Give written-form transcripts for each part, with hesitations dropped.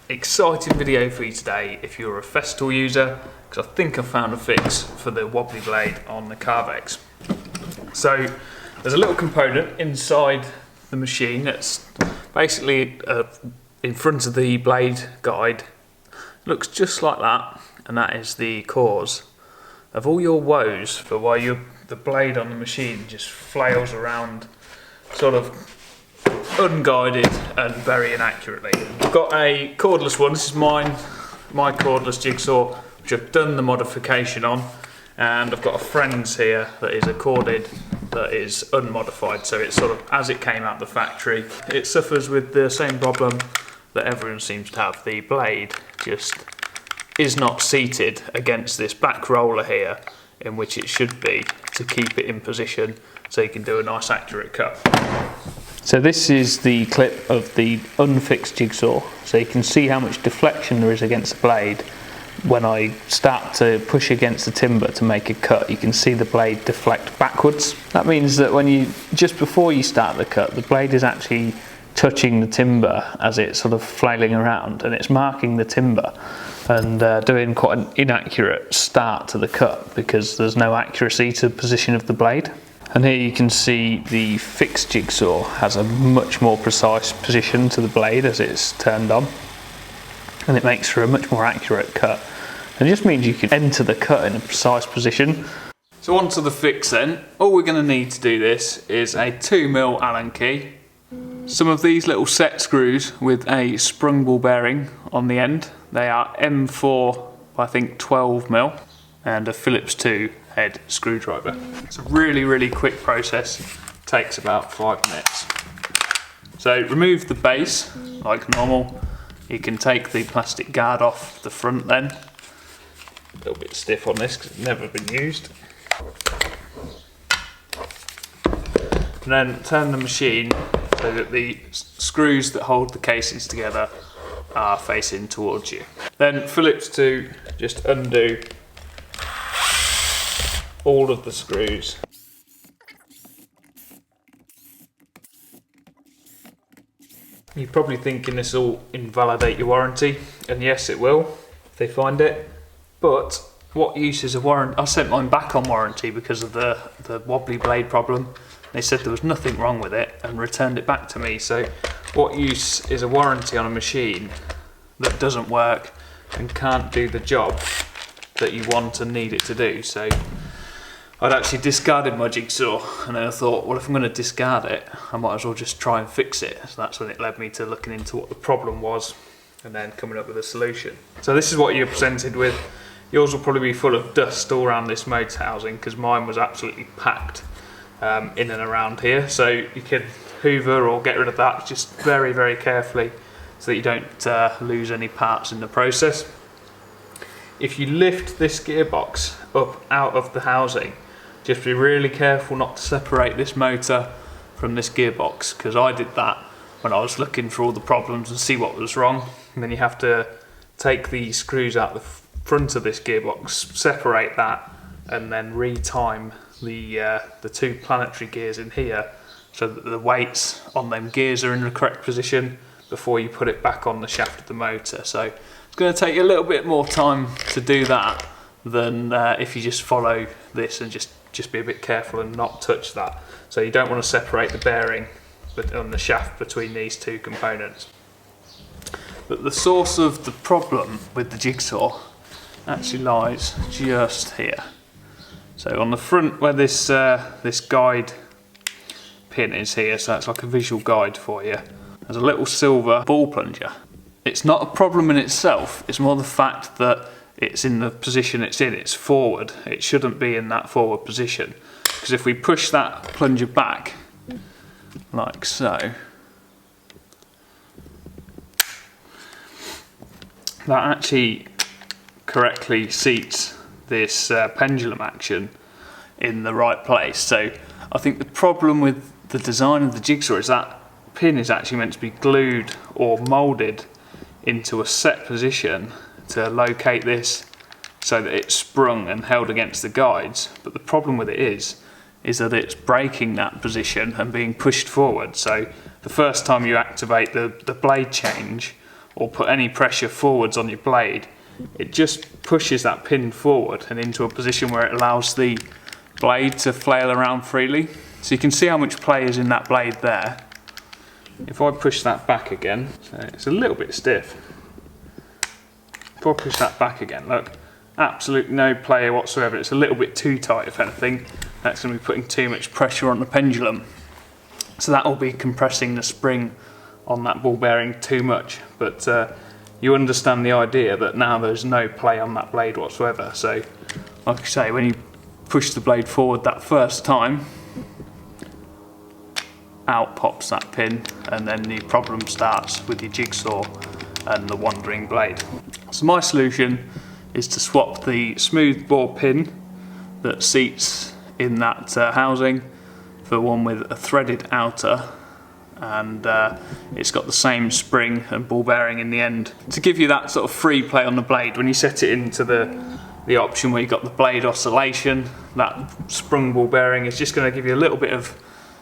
exciting video for you today if you're a Festool user, because I think I found a fix for the Wobbly Blade on the Carvex. So there's a little component inside the machine that's basically in front of the blade guide. Looks just like that, and that is the cause of all your woes for why the blade on the machine just flails around sort of unguided and very inaccurately. I've got a cordless one. This is my cordless jigsaw, which I've done the modification on, and I've got a friend's here that is a corded, that is unmodified, so it's sort of as it came out the factory. It suffers with the same problem that everyone seems to have. The blade just is not seated against this back roller here, in which it should be, to keep it in position so you can do a nice accurate cut. So this is the clip of the Unfixed Jigsaw, so you can see how much deflection there is against the blade. When I start to push against the timber to make a cut, you can see the blade deflect backwards. That means that just before you start the cut, the blade is actually touching the timber as it's sort of flailing around, and it's marking the timber and doing quite an inaccurate start to the cut because there's no accuracy to the position of the blade. And here you can see the fixed jigsaw has a much more precise position to the blade as it's turned on, and it makes for a much more accurate cut. And it just means you can enter the cut in a precise position. So on to the fix then. All we're going to need to do this is a 2mm Allen key, some of these little set screws with a sprung ball bearing on the end. They are M4, I think 12mm, and a Phillips 2 head screwdriver. It's a really quick process, takes about 5 minutes. So remove the base like normal. You can take the plastic guard off the front then. A little bit stiff on this because it's never been used. And then turn the machine so that the screws that hold the casings together are facing towards you. Then Phillips 2, just undo all of the screws. You're probably thinking this will invalidate your warranty, and yes it will if they find it, but what use is a warranty? I sent mine back on warranty because of the Wobbly Blade problem. They said there was nothing wrong with it and returned it back to me. So what use is a warranty on a machine that doesn't work and can't do the job that you want and need it to do? So I'd actually discarded my jigsaw, and then I thought, well, if I'm going to discard it, I might as well just try and fix it. So that's when it led me to looking into what the problem was and then coming up with a solution. So this is what you're presented with. Yours will probably be full of dust all around this motor housing because mine was absolutely packed in and around here. So you can hoover or get rid of that just very carefully so that you don't lose any parts in the process. If you lift this gearbox up out of the housing, just be really careful not to separate this motor from this gearbox, because I did that when I was looking for all the problems and see what was wrong. And then you have to take the screws out the front of this gearbox, separate that, and then re-time the two planetary gears in here so that the weights on them gears are in the correct position before you put it back on the shaft of the motor. So it's going to take you a little bit more time to do that than if you just follow this and just be a bit careful and not touch that. So you don't want to separate the bearing on the shaft between these two components. But the source of the problem with the jigsaw actually lies just here. So on the front where this guide pin is here, so that's like a visual guide for you, there's a little silver ball plunger. It's not a problem in itself, it's more the fact that it's in the position it's in, it's forward. It shouldn't be in that forward position, because if we push that plunger back like so, that actually correctly seats this pendulum action in the right place. So I think the problem with the design of the jigsaw is that pin is actually meant to be glued or moulded into a set position to locate this so that it's sprung and held against the guides. But the problem with it is that it's breaking that position and being pushed forward. So the first time you activate the blade change, or put any pressure forwards on your blade, it just pushes that pin forward and into a position where it allows the blade to flail around freely. So you can see how much play is in that blade there. If I push that back again, so it's a little bit stiff. If I push that back again, look, absolutely no play whatsoever. It's a little bit too tight, if anything. That's going to be putting too much pressure on the pendulum. So that will be compressing the spring on that ball bearing too much. But you understand the idea that now there's no play on that blade whatsoever. So, like I say, when you push the blade forward that first time, out pops that pin, and then the problem starts with your jigsaw and the wandering blade. So my solution is to swap the smooth bore pin that seats in that housing for one with a threaded outer, and it's got the same spring and ball bearing in the end to give you that sort of free play on the blade. When you set it into the option where you've got the blade oscillation, that sprung ball bearing is just going to give you a little bit of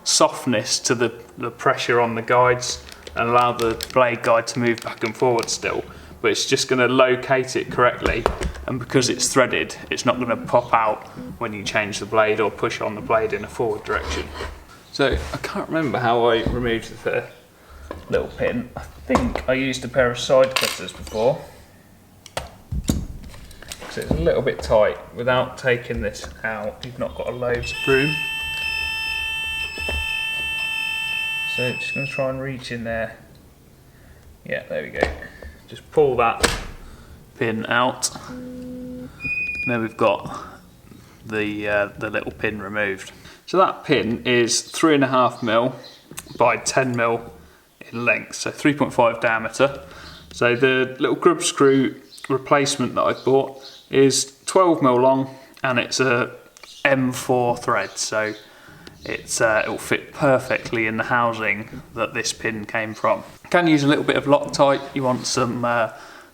softness to the pressure on the guides and allow the blade guide to move back and forward still, but it's just going to locate it correctly, and because it's threaded, it's not going to pop out when you change the blade or push on the blade in a forward direction. So I can't remember how I removed the little pin. I think I used a pair of side cutters before, so it's a little bit tight. Without taking this out, you've not got a loads of room. So just going to try and reach in there. Yeah, there we go. Just pull that pin out. Now we've got the little pin removed. So that pin is 3.5mm by 10mm in length, so 3.5 diameter. So the little grub screw replacement that I bought is 12mm long, and it's a M4 thread, so it'll fit perfectly in the housing that this pin came from. You can use a little bit of Loctite. You want some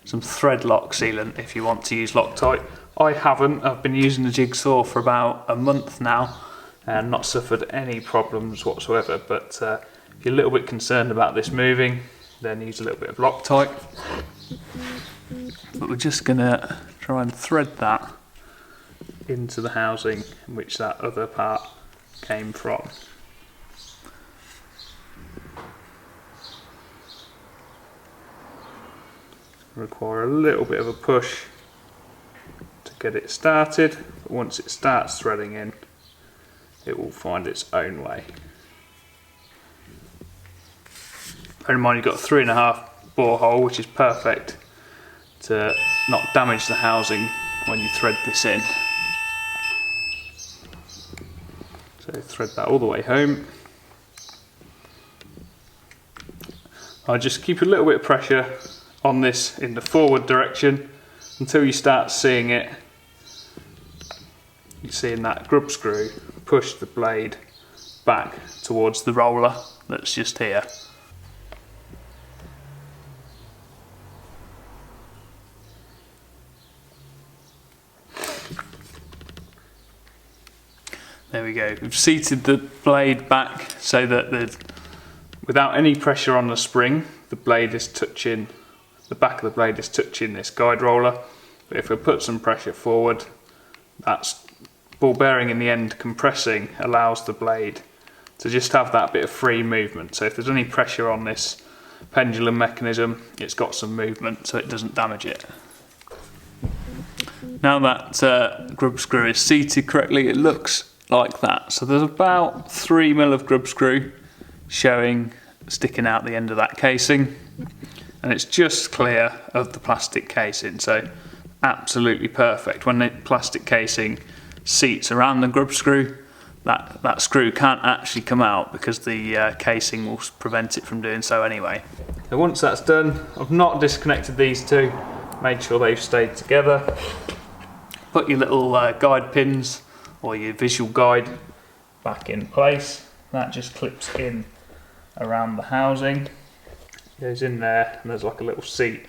thread lock sealant if you want to use Loctite. I haven't. I've been using the jigsaw for about a month now and not suffered any problems whatsoever, but if you're a little bit concerned about this moving, then use a little bit of Loctite. But we're just gonna try and thread that into the housing in which that other part came from. Require a little bit of a push to get it started, but once it starts threading in, it will find its own way. Bear in mind you've got a 3.5 bore hole, which is perfect to not damage the housing when you thread this in. So thread that all the way home. I just keep a little bit of pressure on this in the forward direction until you start seeing it. You're seeing that grub screw push the blade back towards the roller that's just here. There we go. We've seated the blade back so that without any pressure on the spring, the blade is touching, the back of the blade is touching this guide roller. But if we put some pressure forward, that's ball bearing in the end compressing allows the blade to just have that bit of free movement. So if there's any pressure on this pendulum mechanism, it's got some movement so it doesn't damage it. Now that grub screw is seated correctly, it looks like that. So there's about 3mm of grub screw sticking out the end of that casing, and it's just clear of the plastic casing, so absolutely perfect. When the plastic casing seats around the grub screw, that screw can't actually come out because the casing will prevent it from doing so anyway. So once that's done, I've not disconnected these two, made sure they've stayed together. Put your little guide pins or your visual guide back in place. That just clips in around the housing, goes in there, and there's like a little seat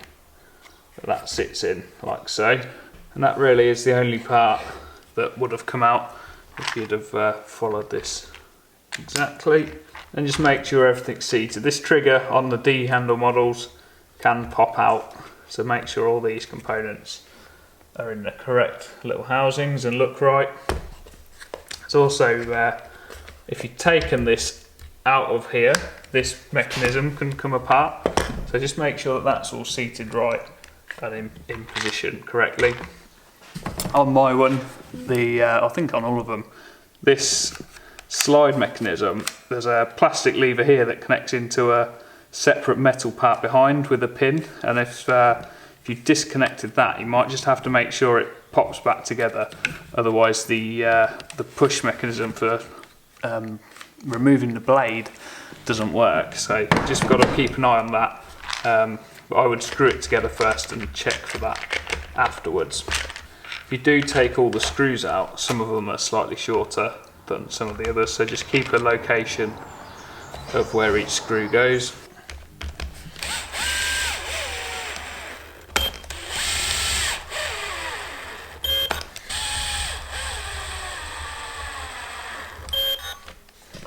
that sits in like so, and that really is the only part that would have come out if you'd have followed this exactly. And just make sure everything's seated. This trigger on the D handle models can pop out. So make sure all these components are in the correct little housings and look right. It's also, if you've taken this out of here, this mechanism can come apart. So just make sure that that's all seated right and in position correctly. On my one, I think on all of them, this slide mechanism, there's a plastic lever here that connects into a separate metal part behind with a pin, and if you disconnected that, you might just have to make sure it pops back together. Otherwise the push mechanism for removing the blade doesn't work, so you just got to keep an eye on that. But I would screw it together first and check for that afterwards. If you do take all the screws out, some of them are slightly shorter than some of the others, so just keep a location of where each screw goes.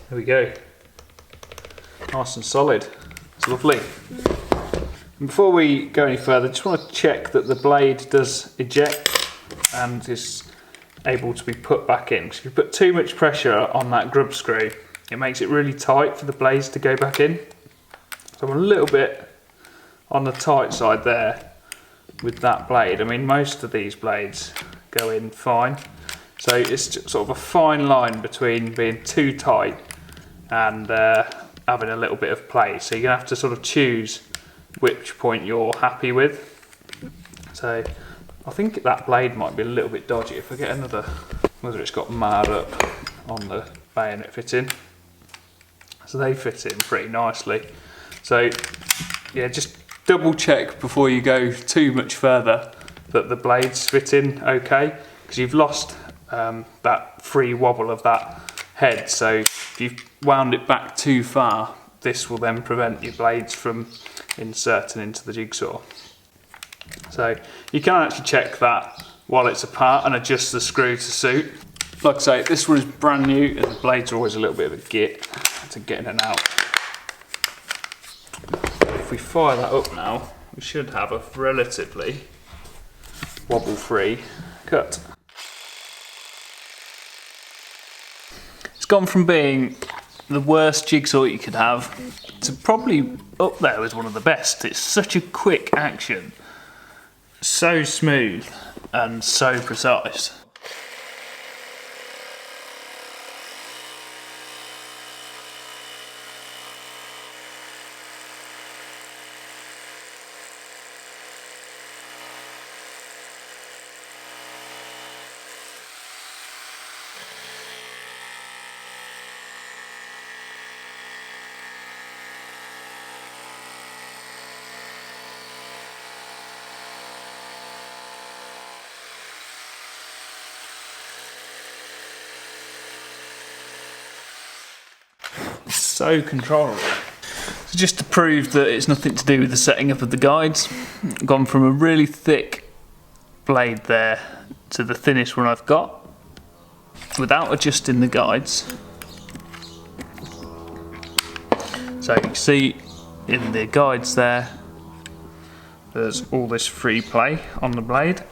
There we go. Nice and solid. It's lovely. And before we go any further, just want to check that the blade does eject and is able to be put back in. Because if you put too much pressure on that grub screw, it makes it really tight for the blades to go back in. So I'm a little bit on the tight side there with that blade. I mean, most of these blades go in fine. So it's sort of a fine line between being too tight and having a little bit of play. So you're gonna have to sort of choose which point you're happy with. So I think that blade might be a little bit dodgy. If I get another, whether it's got marred up on the bayonet fitting. So they fit in pretty nicely. So yeah, just double check before you go too much further that the blades fit in okay, because you've lost that free wobble of that head. So if you've wound it back too far, this will then prevent your blades from inserting into the jigsaw. So you can actually check that while it's apart and adjust the screw to suit. Like I say, this one is brand new and the blades are always a little bit of a git to get in and out. If we fire that up now, we should have a relatively wobble-free cut. It's gone from being the worst jigsaw you could have to probably up there as one of the best. It's such a quick action, so smooth and so precise. So controllable. So just to prove that it's nothing to do with the setting up of the guides, I've gone from a really thick blade there to the thinnest one I've got without adjusting the guides. So you can see in the guides there's all this free play on the blade.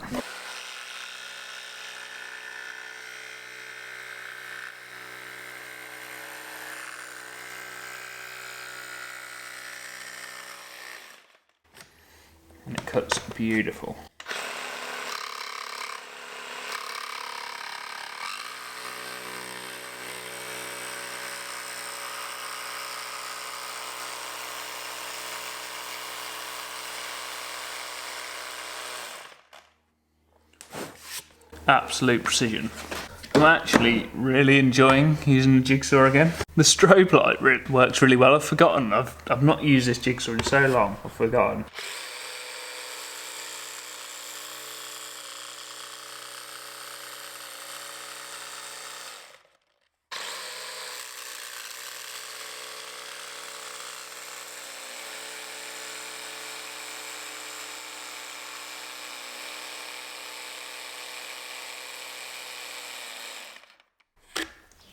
And it cuts beautiful. Absolute precision. I'm actually really enjoying using the jigsaw again. The strobe light works really well. I've forgotten. I've not used this jigsaw in so long. I've forgotten.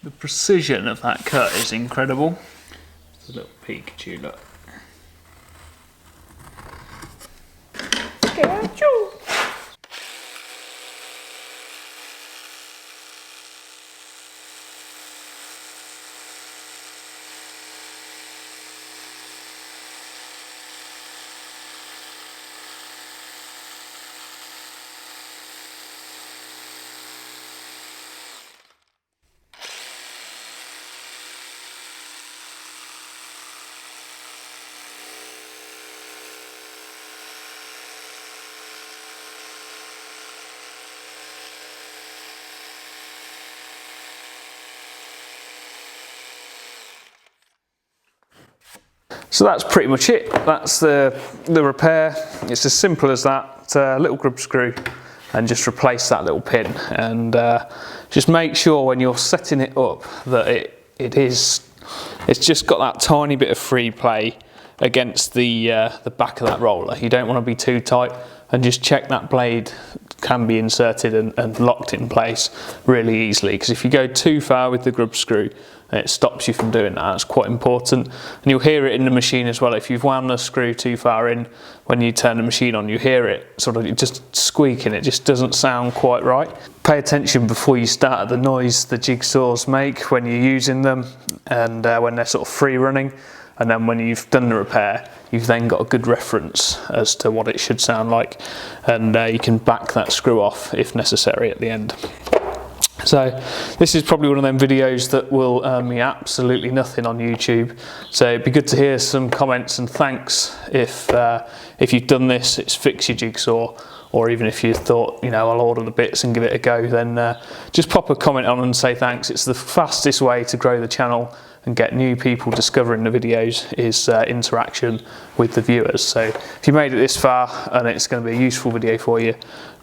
The precision of that cut is incredible. It's a little Pikachu look. Bradshaw. So that's pretty much it. That's the repair. It's as simple as that. Little grub screw and just replace that little pin, and just make sure when you're setting it up that it's just got that tiny bit of free play against the back of that roller. You don't want to be too tight, and just check that blade can be inserted and locked in place really easily, because if you go too far with the grub screw, it stops you from doing that. That's quite important, and you'll hear it in the machine as well. If you've wound the screw too far in, when you turn the machine on, you hear it sort of just squeaking. It just doesn't sound quite right. Pay attention before you start at the noise the jigsaws make when you're using them, and when they're sort of free running. And then when you've done the repair, you've then got a good reference as to what it should sound like, and you can back that screw off if necessary at the end. So this is probably one of them videos that will earn me absolutely nothing on YouTube. So it'd be good to hear some comments and thanks if you've done this, it's Fix Your Jigsaw, or even if you thought, you know, I'll order the bits and give it a go, then just pop a comment on and say thanks. It's the fastest way to grow the channel and get new people discovering the videos is interaction with the viewers. So if you made it this far and it's going to be a useful video for you,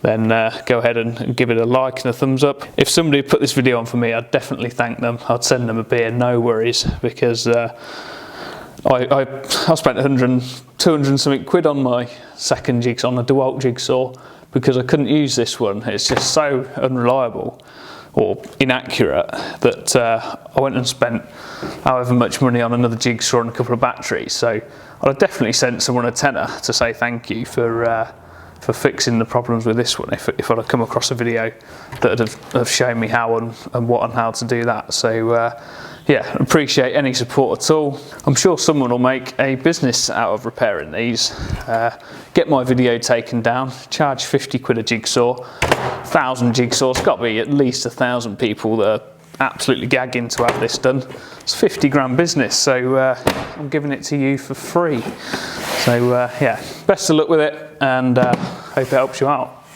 then go ahead and give it a like and a thumbs up. If somebody put this video on for me, I'd definitely thank them. I'd send them a beer, no worries, because I spent 200 and something quid on my second jigsaw, on the DeWalt jigsaw, because I couldn't use this one. It's just so unreliable or inaccurate that I went and spent however much money on another jigsaw and a couple of batteries. So I'd definitely sent someone a tenner to say thank you for fixing the problems with this one if I'd have come across a video that would have shown me how and what and how to do that. So yeah, appreciate any support at all. I'm sure someone will make a business out of repairing these. Get my video taken down, charge 50 quid a jigsaw, 1,000 jigsaws, got to be at least 1,000 people that are absolutely gagging to have this done. It's 50 grand business, so I'm giving it to you for free. So yeah, best of luck with it, and hope it helps you out.